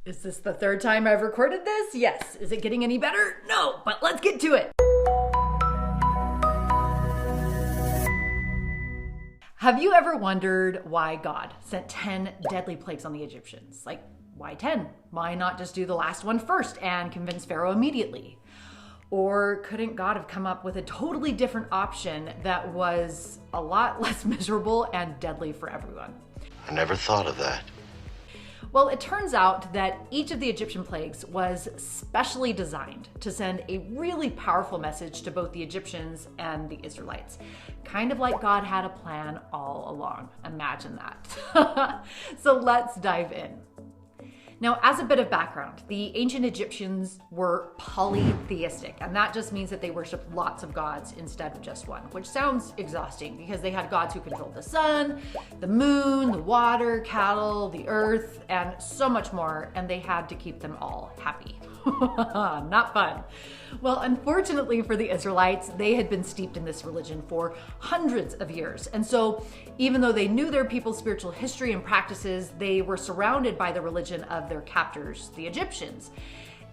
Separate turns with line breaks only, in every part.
Is this the third time I've recorded this? Yes. Is it getting any better? No, but let's get to it. Have you ever wondered why God sent 10 deadly plagues on the Egyptians? Like, why 10? Why not just do the last one first and convince Pharaoh immediately? Or couldn't God have come up with a totally different option that was a lot less miserable and deadly for everyone?
I never thought of that.
Well, it turns out that each of the Egyptian plagues was specially designed to send a really powerful message to both the Egyptians and the Israelites. Kind of like God had a plan all along. Imagine that. So let's dive in. Now, as a bit of background, the ancient Egyptians were polytheistic, and that just means that they worshiped lots of gods instead of just one, which sounds exhausting because they had gods who controlled the sun, the moon, the water, cattle, the earth, and so much more, and they had to keep them all happy. Not fun. Well, unfortunately for the Israelites, they had been steeped in this religion for hundreds of years. And so even though they knew their people's spiritual history and practices, they were surrounded by the religion of their captors, the Egyptians.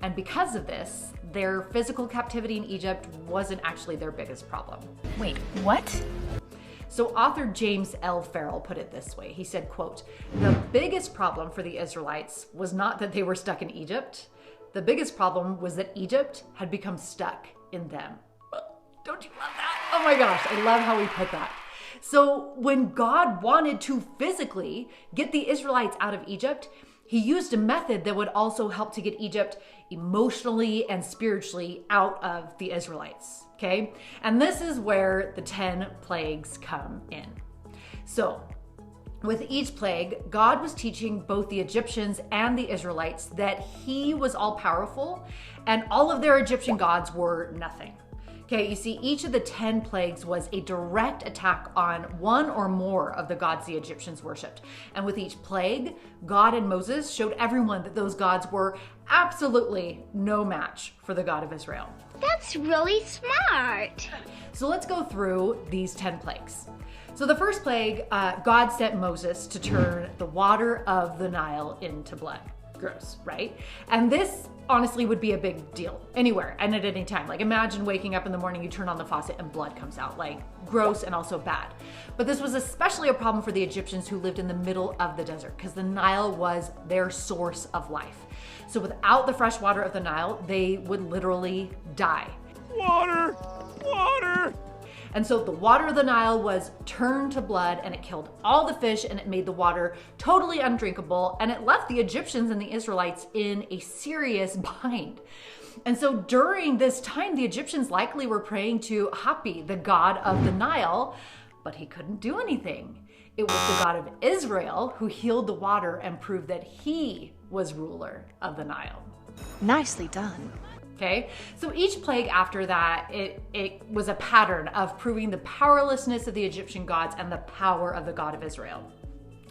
And because of this, their physical captivity in Egypt wasn't actually their biggest problem.
Wait, what?
So author James L. Farrell put it this way. He said, quote, "The biggest problem for the Israelites was not that they were stuck in Egypt. The biggest problem was that Egypt had become stuck in them." Don't you love that? Oh my gosh, I love how he put that. So when God wanted to physically get the Israelites out of Egypt, he used a method that would also help to get Egypt emotionally and spiritually out of the Israelites, okay? And this is where the 10 plagues come in. So with each plague, God was teaching both the Egyptians and the Israelites that he was all powerful and all of their Egyptian gods were nothing. Okay, you see, each of the 10 plagues was a direct attack on one or more of the gods the Egyptians worshipped. And with each plague, God and Moses showed everyone that those gods were absolutely no match for the God of Israel.
That's really smart.
So let's go through these 10 plagues. So the first plague, God sent Moses to turn the water of the Nile into blood. Gross, right? And this honestly would be a big deal anywhere and at any time. Like imagine waking up in the morning, you turn on the faucet and blood comes out. Like gross and also bad. But this was especially a problem for the Egyptians who lived in the middle of the desert because the Nile was their source of life. So without the fresh water of the Nile, they would literally die.
Water! Water!
And so the water of the Nile was turned to blood and it killed all the fish and it made the water totally undrinkable and it left the Egyptians and the Israelites in a serious bind. And so during this time, the Egyptians likely were praying to Hapi, the god of the Nile, but he couldn't do anything. It was the God of Israel who healed the water and proved that he was ruler of the Nile.
Nicely done.
Okay, so each plague after that, it was a pattern of proving the powerlessness of the Egyptian gods and the power of the God of Israel.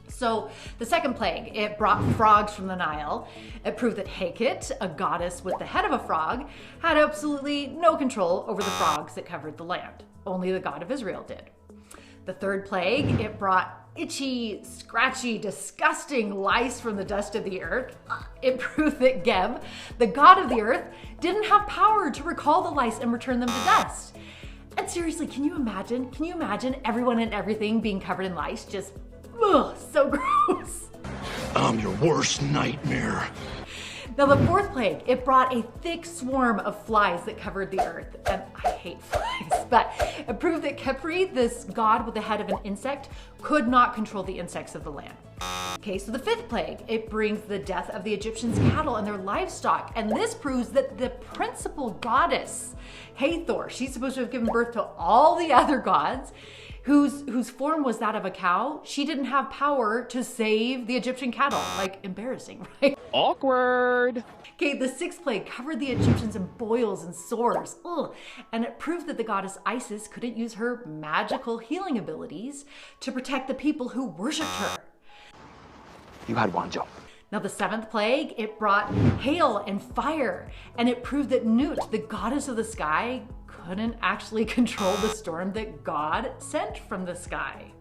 So the second plague, it brought frogs from the Nile. It proved that Heket, a goddess with the head of a frog, had absolutely no control over the frogs that covered the land. Only the God of Israel did. The third plague, it brought itchy, scratchy, disgusting lice from the dust of the earth. It proved that Geb, the god of the earth, didn't have power to recall the lice and return them to dust. And seriously, can you imagine? Can you imagine everyone and everything being covered in lice? Just, ugh, so gross.
I'm your worst nightmare.
Now the fourth plague, it brought a thick swarm of flies that covered the earth. And I hate flies, but it proved that Khepri, this god with the head of an insect, could not control the insects of the land. Okay, so the fifth plague, it brings the death of the Egyptians' cattle and their livestock. And this proves that the principal goddess, Thor, she's supposed to have given birth to all the other gods, whose form was that of a cow. She didn't have power to save the Egyptian cattle. Like, embarrassing, right?
Awkward.
Okay, the sixth plague covered the Egyptians in boils and sores. Ugh. And it proved that the goddess Isis couldn't use her magical healing abilities to protect the people who worshipped her.
You had one job.
Now the seventh plague, it brought hail and fire, and it proved that Nut, the goddess of the sky, couldn't actually control the storm that God sent from the sky.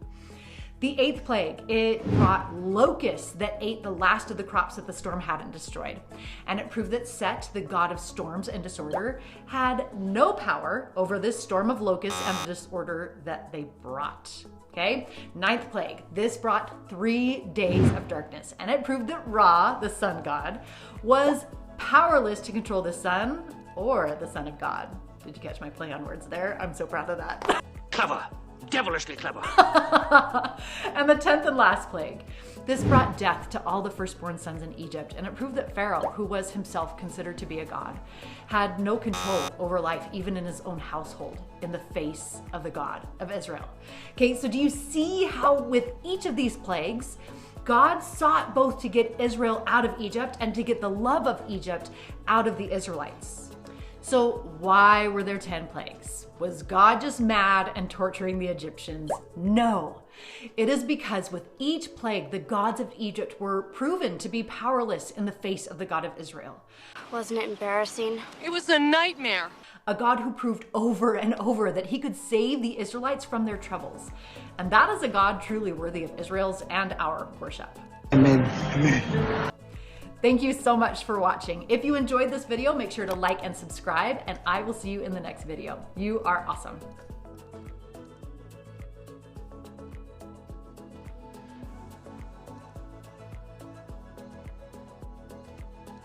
The 8th plague, it brought locusts that ate the last of the crops that the storm hadn't destroyed. And it proved that Set, the god of storms and disorder, had no power over this storm of locusts and the disorder that they brought. Okay, 9th plague. This brought 3 days of darkness, and it proved that Ra, the sun god, was powerless to control the sun or the son of God. Did you catch my play on words there? I'm so proud of that.
Clever. Devilishly clever.
And the 10th and last plague. This brought death to all the firstborn sons in Egypt, and it proved that Pharaoh, who was himself considered to be a god, had no control over life, even in his own household, in the face of the God of Israel. Okay, so do you see how with each of these plagues, God sought both to get Israel out of Egypt and to get the love of Egypt out of the Israelites? So why were there 10 plagues? Was God just mad and torturing the Egyptians? No. It is because with each plague, the gods of Egypt were proven to be powerless in the face of the God of Israel.
Wasn't it embarrassing?
It was a nightmare.
A God who proved over and over that he could save the Israelites from their troubles. And that is a God truly worthy of Israel's and our worship.
Amen. Amen.
Thank you so much for watching. If you enjoyed this video, make sure to like and subscribe, and I will see you in the next video. You are awesome.